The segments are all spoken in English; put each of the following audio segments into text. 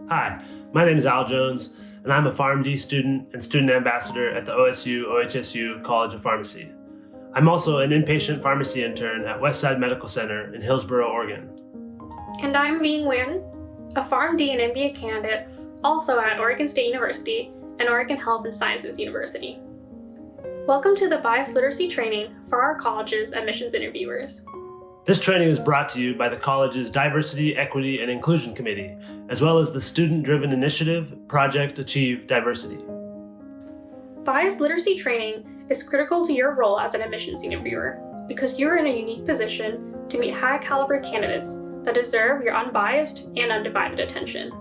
Hi, my name is Al Jones, and I'm a PharmD student and student ambassador at the OSU-OHSU College of Pharmacy. I'm also an inpatient pharmacy intern at Westside Medical Center in Hillsboro, Oregon. And I'm Vinh Nguyen, a PharmD and MBA candidate, also at Oregon State University and Oregon Health and Sciences University. Welcome to the Bias Literacy Training for our college's admissions interviewers. This training is brought to you by the college's Diversity, Equity, and Inclusion Committee, as well as the student-driven initiative, Project Achieve Diversity. Bias literacy training is critical to your role as an admissions interviewer because you're in a unique position to meet high-caliber candidates that deserve your unbiased and undivided attention.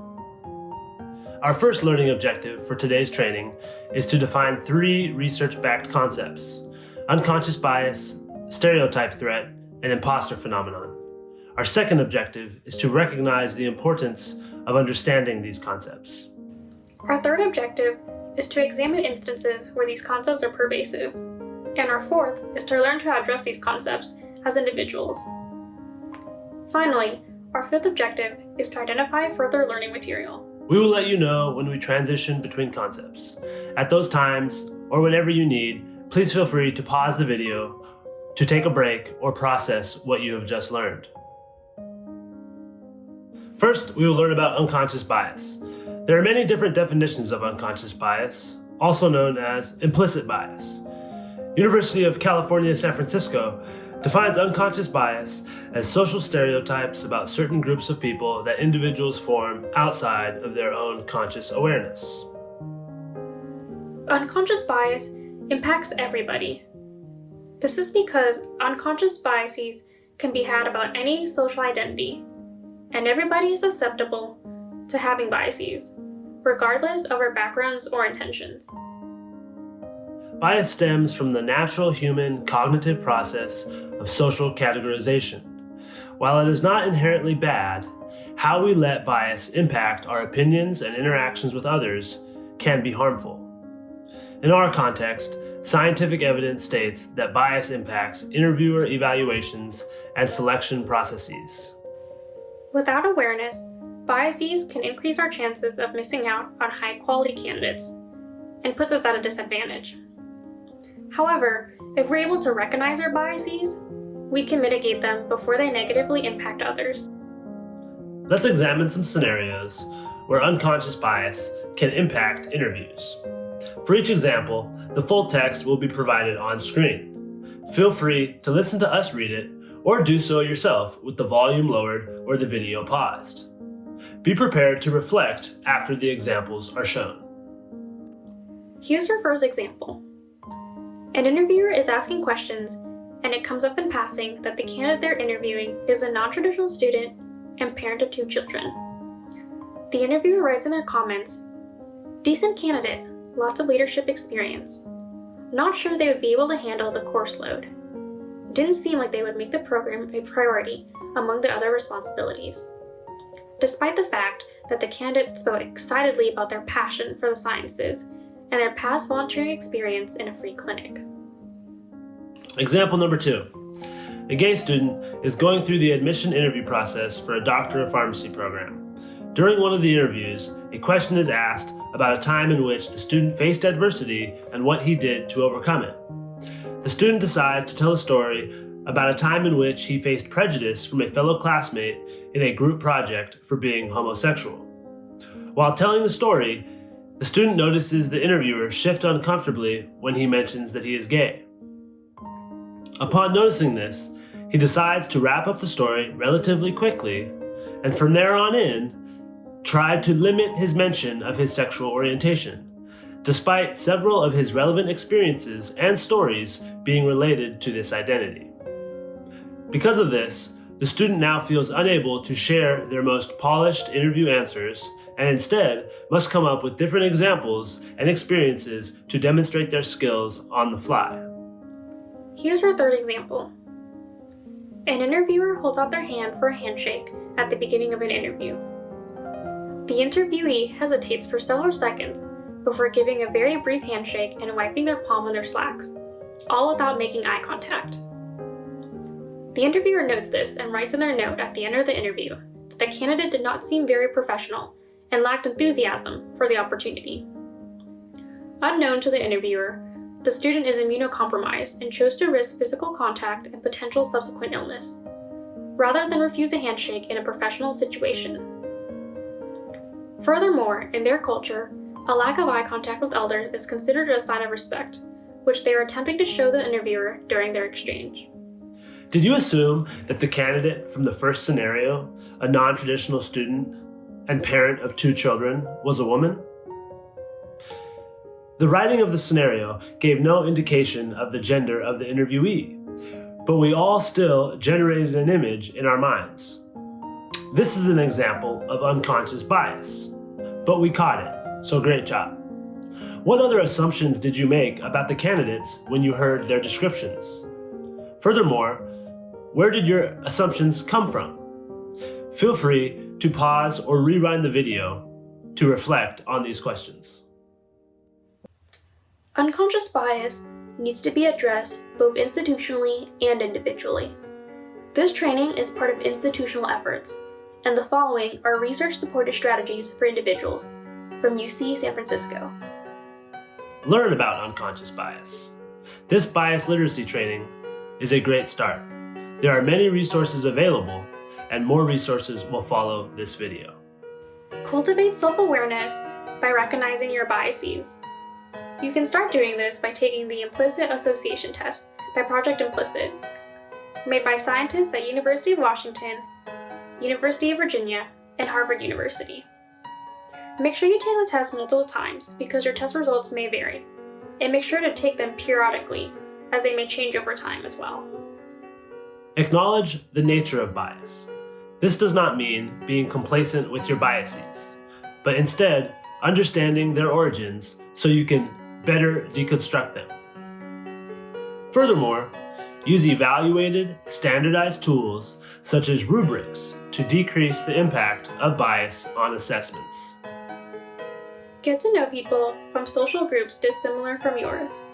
Our first learning objective for today's training is to define 3 research-backed concepts: unconscious bias, stereotype threat, and imposter phenomenon. Our second objective is to recognize the importance of understanding these concepts. Our third objective is to examine instances where these concepts are pervasive. And our fourth is to learn to address these concepts as individuals. Finally, our fifth objective is to identify further learning material. We will let you know when we transition between concepts. At those times, or whenever you need, please feel free to pause the video to take a break or process what you have just learned. First, we will learn about unconscious bias. There are many different definitions of unconscious bias, also known as implicit bias. University of California, San Francisco defines unconscious bias as social stereotypes about certain groups of people that individuals form outside of their own conscious awareness. Unconscious bias impacts everybody. This is because unconscious biases can be had about any social identity, and everybody is susceptible to having biases, regardless of our backgrounds or intentions. Bias stems from the natural human cognitive process of social categorization. While it is not inherently bad, how we let bias impact our opinions and interactions with others can be harmful. In our context, scientific evidence states that bias impacts interviewer evaluations and selection processes. Without awareness, biases can increase our chances of missing out on high-quality candidates and puts us at a disadvantage. However, if we're able to recognize our biases, we can mitigate them before they negatively impact others. Let's examine some scenarios where unconscious bias can impact interviews. For each example, the full text will be provided on screen. Feel free to listen to us read it or do so yourself with the volume lowered or the video paused. Be prepared to reflect after the examples are shown. Here's your first example. An interviewer is asking questions, and it comes up in passing that the candidate they're interviewing is a non-traditional student and parent of 2 children. The interviewer writes in their comments, "Decent candidate, lots of leadership experience. Not sure they would be able to handle the course load. Didn't seem like they would make the program a priority among their other responsibilities." Despite the fact that the candidate spoke excitedly about their passion for the sciences and their past volunteering experience in a free clinic. Example number 2. A gay student is going through the admission interview process for a Doctor of Pharmacy program. During one of the interviews, a question is asked about a time in which the student faced adversity and what he did to overcome it. The student decides to tell a story about a time in which he faced prejudice from a fellow classmate in a group project for being homosexual. While telling the story, the student notices the interviewer shift uncomfortably when he mentions that he is gay. Upon noticing this, he decides to wrap up the story relatively quickly, and from there on in, tried to limit his mention of his sexual orientation, despite several of his relevant experiences and stories being related to this identity. Because of this, the student now feels unable to share their most polished interview answers and instead must come up with different examples and experiences to demonstrate their skills on the fly. Here's our third example. An interviewer holds out their hand for a handshake at the beginning of an interview. The interviewee hesitates for several seconds before giving a very brief handshake and wiping their palm on their slacks, all without making eye contact. The interviewer notes this and writes in their note at the end of the interview that the candidate did not seem very professional and lacked enthusiasm for the opportunity. Unknown to the interviewer, the student is immunocompromised and chose to risk physical contact and potential subsequent illness, rather than refuse a handshake in a professional situation. Furthermore, in their culture, a lack of eye contact with elders is considered a sign of respect, which they are attempting to show the interviewer during their exchange. Did you assume that the candidate from the first scenario, a non-traditional student and parent of 2 children, was a woman? The writing of the scenario gave no indication of the gender of the interviewee, but we all still generated an image in our minds. This is an example of unconscious bias, but we caught it, so great job. What other assumptions did you make about the candidates when you heard their descriptions? Furthermore, where did your assumptions come from? Feel free to pause or rewind the video to reflect on these questions. Unconscious bias needs to be addressed both institutionally and individually. This training is part of institutional efforts, and the following are research-supported strategies for individuals from UC San Francisco. Learn about unconscious bias. This bias literacy training is a great start. There are many resources available, and more resources will follow this video. Cultivate self-awareness by recognizing your biases. You can start doing this by taking the Implicit Association Test by Project Implicit, made by scientists at University of Washington, University of Virginia, and Harvard University. Make sure you take the test multiple times because your test results may vary, and make sure to take them periodically as they may change over time as well. Acknowledge the nature of bias. This does not mean being complacent with your biases, but instead understanding their origins so you can better deconstruct them. Furthermore, use evaluated, standardized tools such as rubrics to decrease the impact of bias on assessments. Get to know people from social groups dissimilar from yours.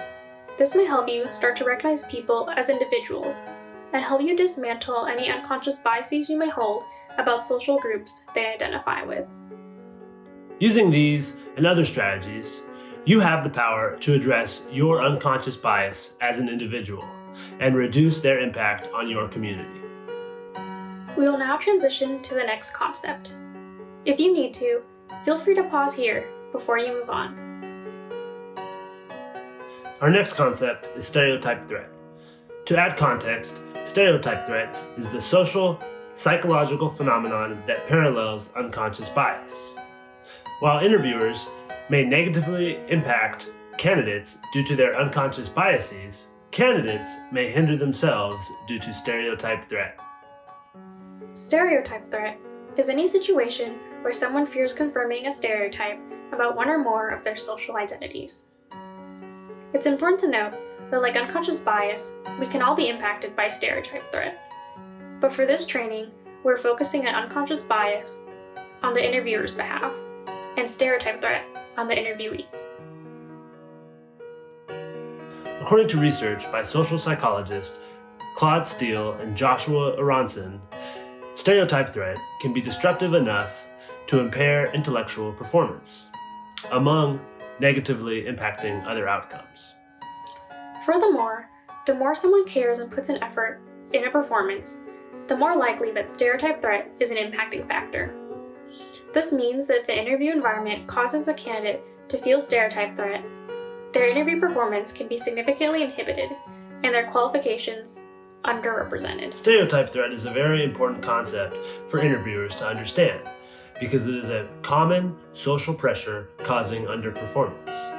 This may help you start to recognize people as individuals and help you dismantle any unconscious biases you may hold about social groups they identify with. Using these and other strategies, you have the power to address your unconscious bias as an individual and reduce their impact on your community. We will now transition to the next concept. If you need to, feel free to pause here before you move on. Our next concept is stereotype threat. To add context, stereotype threat is the social, psychological phenomenon that parallels unconscious bias. While interviewers may negatively impact candidates due to their unconscious biases, candidates may hinder themselves due to stereotype threat. Stereotype threat is any situation where someone fears confirming a stereotype about one or more of their social identities. It's important to note that, like unconscious bias, we can all be impacted by stereotype threat. But for this training, we're focusing on unconscious bias on the interviewer's behalf and stereotype threat on the interviewees. According to research by social psychologists Claude Steele and Joshua Aronson, stereotype threat can be disruptive enough to impair intellectual performance, among negatively impacting other outcomes. Furthermore, the more someone cares and puts an effort in a performance, the more likely that stereotype threat is an impacting factor. This means that if the interview environment causes a candidate to feel stereotype threat, their interview performance can be significantly inhibited and their qualifications underrepresented. Stereotype threat is a very important concept for interviewers to understand because it is a common social pressure causing underperformance.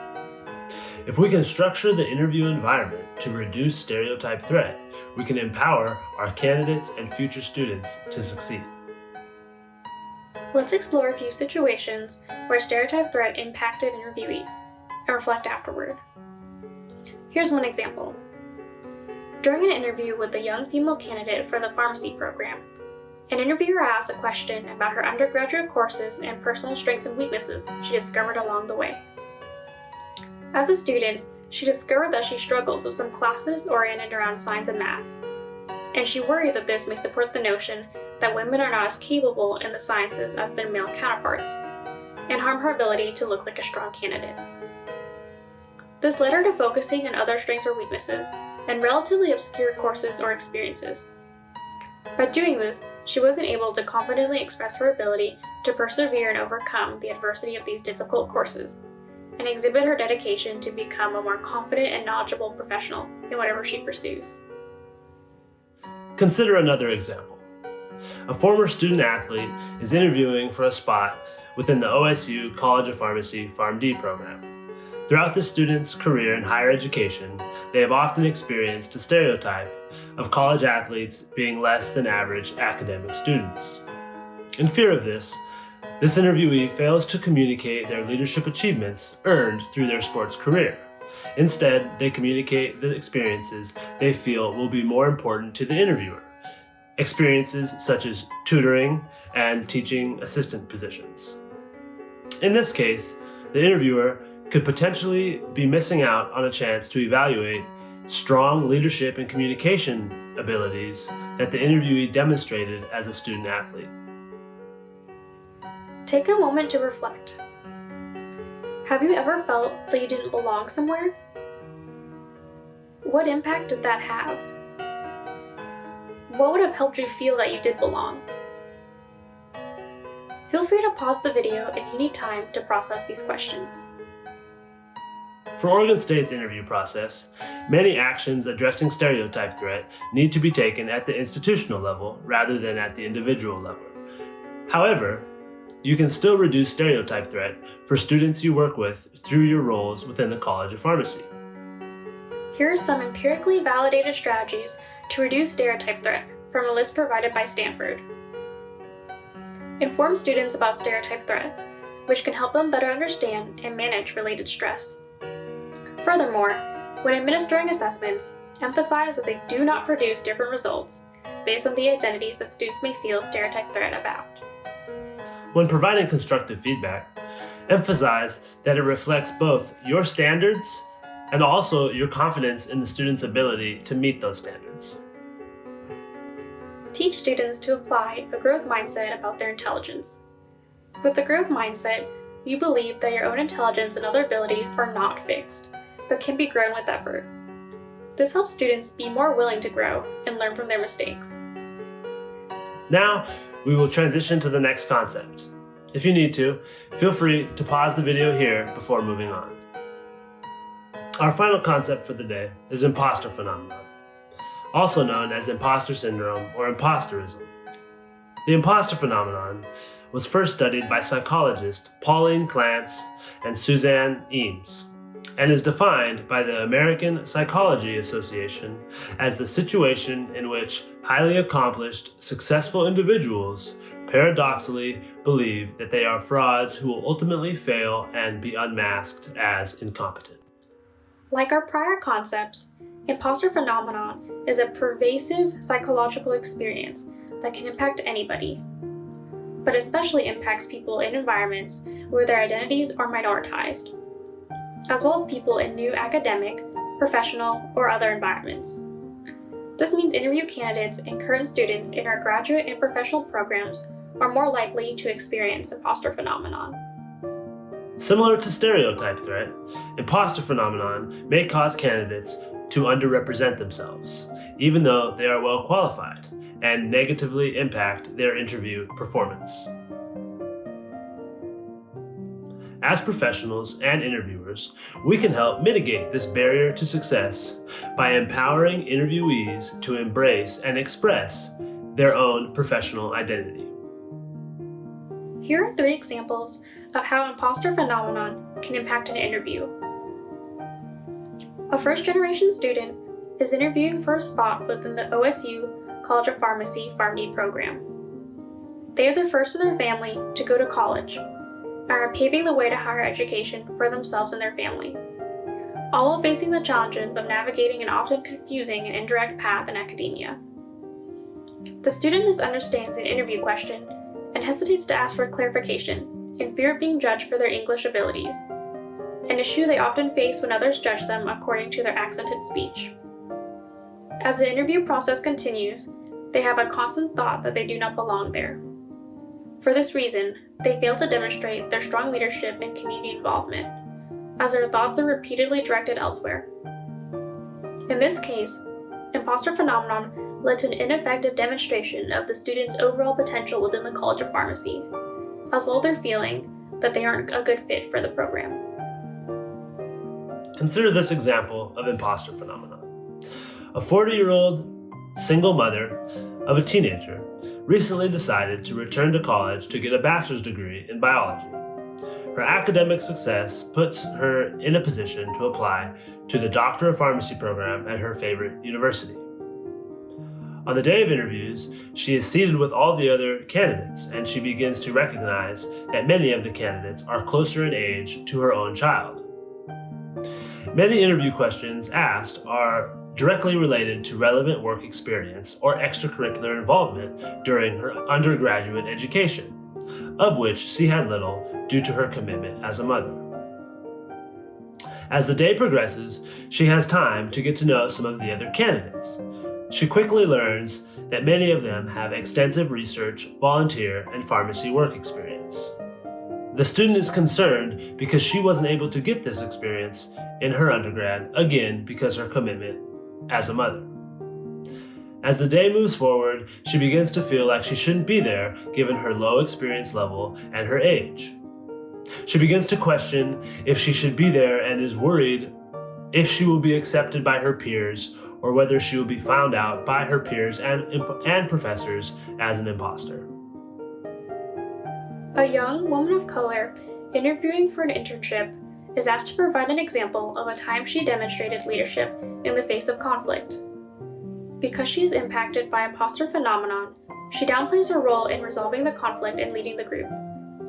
If we can structure the interview environment to reduce stereotype threat, we can empower our candidates and future students to succeed. Let's explore a few situations where stereotype threat impacted interviewees and reflect afterward. Here's one example. During an interview with a young female candidate for the pharmacy program, an interviewer asked a question about her undergraduate courses and personal strengths and weaknesses she discovered along the way. As a student, she discovered that she struggles with some classes oriented around science and math, and she worried that this may support the notion that women are not as capable in the sciences as their male counterparts, and harm her ability to look like a strong candidate. This led her to focusing on other strengths or weaknesses and relatively obscure courses or experiences. By doing this, she wasn't able to confidently express her ability to persevere and overcome the adversity of these difficult courses, and exhibit her dedication to become a more confident and knowledgeable professional in whatever she pursues. Consider another example. A former student athlete is interviewing for a spot within the OSU College of Pharmacy PharmD program. Throughout the student's career in higher education, they have often experienced a stereotype of college athletes being less than average academic students. In fear of this interviewee fails to communicate their leadership achievements earned through their sports career. Instead, they communicate the experiences they feel will be more important to the interviewer, experiences such as tutoring and teaching assistant positions. In this case, the interviewer could potentially be missing out on a chance to evaluate strong leadership and communication abilities that the interviewee demonstrated as a student athlete. Take a moment to reflect. Have you ever felt that you didn't belong somewhere? What impact did that have? What would have helped you feel that you did belong? Feel free to pause the video if you need time to process these questions. For Oregon State's interview process, many actions addressing stereotype threat need to be taken at the institutional level rather than at the individual level. However, you can still reduce stereotype threat for students you work with through your roles within the College of Pharmacy. Here are some empirically validated strategies to reduce stereotype threat from a list provided by Stanford. Inform students about stereotype threat, which can help them better understand and manage related stress. Furthermore, when administering assessments, emphasize that they do not produce different results based on the identities that students may feel stereotype threat about. When providing constructive feedback, emphasize that it reflects both your standards and also your confidence in the student's ability to meet those standards. Teach students to apply a growth mindset about their intelligence. With the growth mindset, you believe that your own intelligence and other abilities are not fixed, but can be grown with effort. This helps students be more willing to grow and learn from their mistakes. Now, we will transition to the next concept. If you need to, feel free to pause the video here before moving on. Our final concept for the day is imposter phenomenon, also known as imposter syndrome or imposterism. The imposter phenomenon was first studied by psychologists Pauline Clance and Suzanne Eames, and is defined by the American Psychology Association as the situation in which highly accomplished, successful individuals paradoxically believe that they are frauds who will ultimately fail and be unmasked as incompetent. Like our prior concepts, imposter phenomenon is a pervasive psychological experience that can impact anybody, but especially impacts people in environments where their identities are minoritized, as well as people in new academic, professional, or other environments. This means interview candidates and current students in our graduate and professional programs are more likely to experience imposter phenomenon. Similar to stereotype threat, imposter phenomenon may cause candidates to underrepresent themselves, even though they are well qualified, and negatively impact their interview performance. As professionals and interviewers, we can help mitigate this barrier to success by empowering interviewees to embrace and express their own professional identity. Here are 3 examples of how imposter phenomenon can impact an interview. A first-generation student is interviewing for a spot within the OSU College of Pharmacy PharmD program. They are the first in their family to go to college and are paving the way to higher education for themselves and their family, all while facing the challenges of navigating an often confusing and indirect path in academia. The student misunderstands an interview question and hesitates to ask for clarification in fear of being judged for their English abilities, an issue they often face when others judge them according to their accented speech. As the interview process continues, they have a constant thought that they do not belong there. For this reason, they fail to demonstrate their strong leadership and community involvement, as their thoughts are repeatedly directed elsewhere. In this case, imposter phenomenon led to an ineffective demonstration of the students' overall potential within the College of Pharmacy, as well as their feeling that they aren't a good fit for the program. Consider this example of imposter phenomenon. A 40-year-old single mother of a teenager recently decided to return to college to get a bachelor's degree in biology. Her academic success puts her in a position to apply to the Doctor of Pharmacy program at her favorite university. On the day of interviews, she is seated with all the other candidates, and she begins to recognize that many of the candidates are closer in age to her own child. Many interview questions asked are directly related to relevant work experience or extracurricular involvement during her undergraduate education, of which she had little due to her commitment as a mother. As the day progresses, she has time to get to know some of the other candidates. She quickly learns that many of them have extensive research, volunteer, and pharmacy work experience. The student is concerned because she wasn't able to get this experience in her undergrad, again because of her commitment as a mother. As the day moves forward, she begins to feel like she shouldn't be there given her low experience level and her age. She begins to question if she should be there and is worried if she will be accepted by her peers or whether she will be found out by her peers and professors as an imposter. A young woman of color interviewing for an internship is asked to provide an example of a time she demonstrated leadership in the face of conflict. Because she is impacted by imposter phenomenon, she downplays her role in resolving the conflict and leading the group,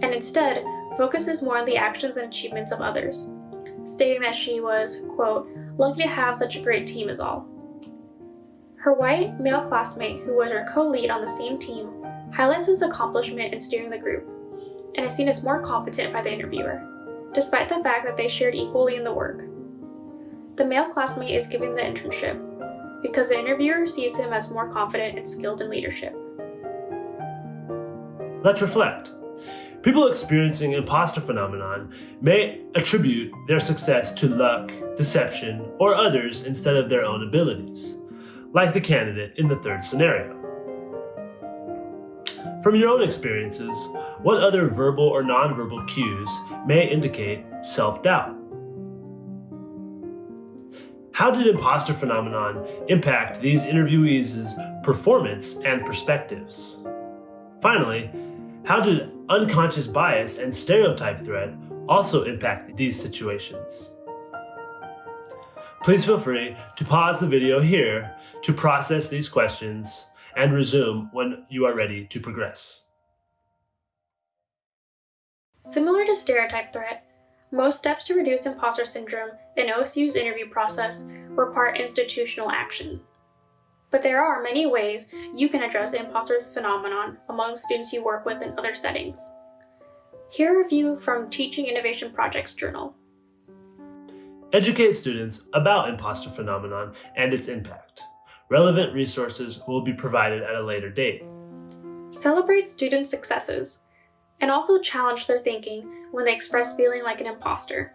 and instead focuses more on the actions and achievements of others, stating that she was, quote, lucky to have such a great team is all. Her white male classmate, who was her co-lead on the same team, highlights his accomplishment in steering the group, and is seen as more competent by the interviewer, despite the fact that they shared equally in the work. The male classmate is given the internship, because the interviewer sees him as more confident and skilled in leadership. Let's reflect. People experiencing imposter phenomenon may attribute their success to luck, deception, or others instead of their own abilities, like the candidate in the third scenario. From your own experiences, what other verbal or nonverbal cues may indicate self-doubt? How did imposter phenomenon impact these interviewees' performance and perspectives? Finally, how did unconscious bias and stereotype threat also impact these situations? Please feel free to pause the video here to process these questions and resume when you are ready to progress. Similar to stereotype threat, most steps to reduce imposter syndrome in OSU's interview process require institutional action. But there are many ways you can address the imposter phenomenon among students you work with in other settings. Here are a few from Teaching Innovation Project's journal. Educate students about imposter phenomenon and its impact. Relevant resources will be provided at a later date. Celebrate student successes, and also challenge their thinking when they express feeling like an imposter.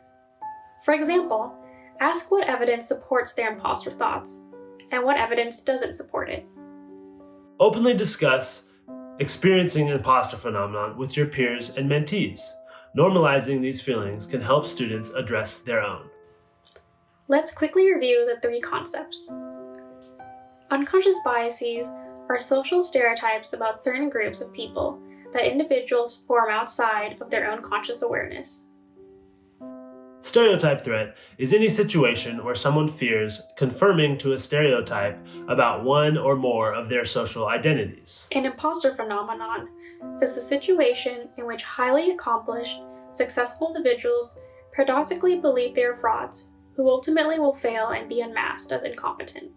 For example, ask what evidence supports their imposter thoughts, and what evidence doesn't support it. Openly discuss experiencing imposter phenomenon with your peers and mentees. Normalizing these feelings can help students address their own. Let's quickly review the 3 concepts. Unconscious biases are social stereotypes about certain groups of people that individuals form outside of their own conscious awareness. Stereotype threat is any situation where someone fears confirming to a stereotype about one or more of their social identities. An imposter phenomenon is the situation in which highly accomplished, successful individuals paradoxically believe they are frauds, who ultimately will fail and be unmasked as incompetent.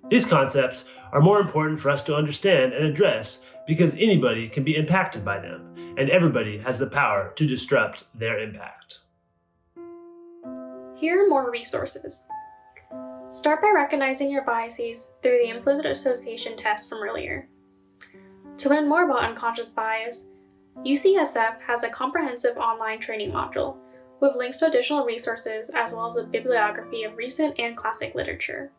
These concepts are more important for us to understand and address because anybody can be impacted by them, and everybody has the power to disrupt their impact. Here are more resources. Start by recognizing your biases through the implicit association test from earlier. To learn more about unconscious bias, UCSF has a comprehensive online training module with links to additional resources as well as a bibliography of recent and classic literature.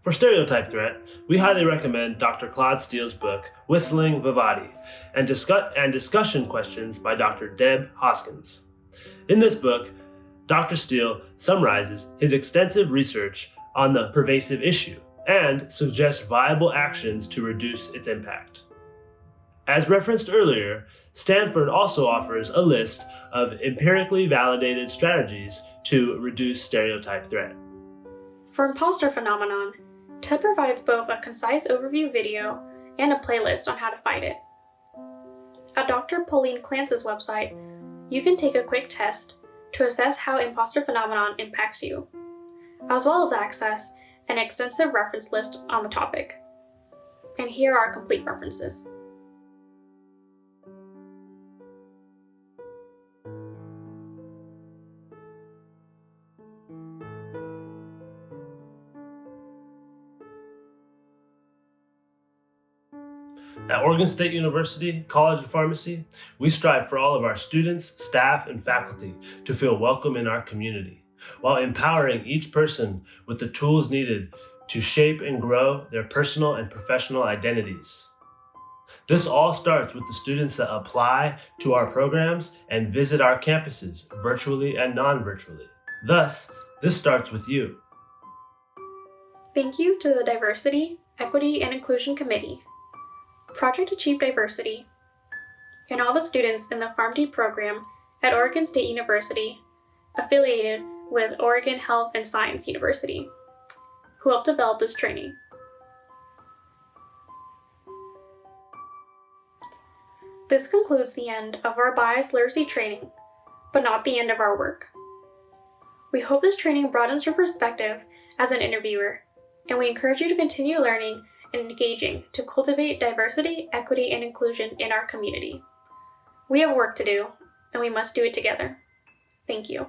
For stereotype threat, we highly recommend Dr. Claude Steele's book, Whistling Vivaldi, and discussion questions by Dr. Deb Hoskins. In this book, Dr. Steele summarizes his extensive research on the pervasive issue and suggests viable actions to reduce its impact. As referenced earlier, Stanford also offers a list of empirically validated strategies to reduce stereotype threat. For imposter phenomenon, TED provides both a concise overview video and a playlist on how to fight it. At Dr. Pauline Clance's website, you can take a quick test to assess how imposter phenomenon impacts you, as well as access an extensive reference list on the topic. And here are complete references. At Oregon State University College of Pharmacy, we strive for all of our students, staff, and faculty to feel welcome in our community, while empowering each person with the tools needed to shape and grow their personal and professional identities. This all starts with the students that apply to our programs and visit our campuses, virtually and non-virtually. Thus, this starts with you. Thank you to the Diversity, Equity, and Inclusion Committee, Project Achieve Diversity, and all the students in the PharmD program at Oregon State University, affiliated with Oregon Health and Science University, who helped develop this training. This concludes the end of our bias literacy training, but not the end of our work. We hope this training broadens your perspective as an interviewer, and we encourage you to continue learning and engaging to cultivate diversity, equity, and inclusion in our community. We have work to do, and we must do it together. Thank you.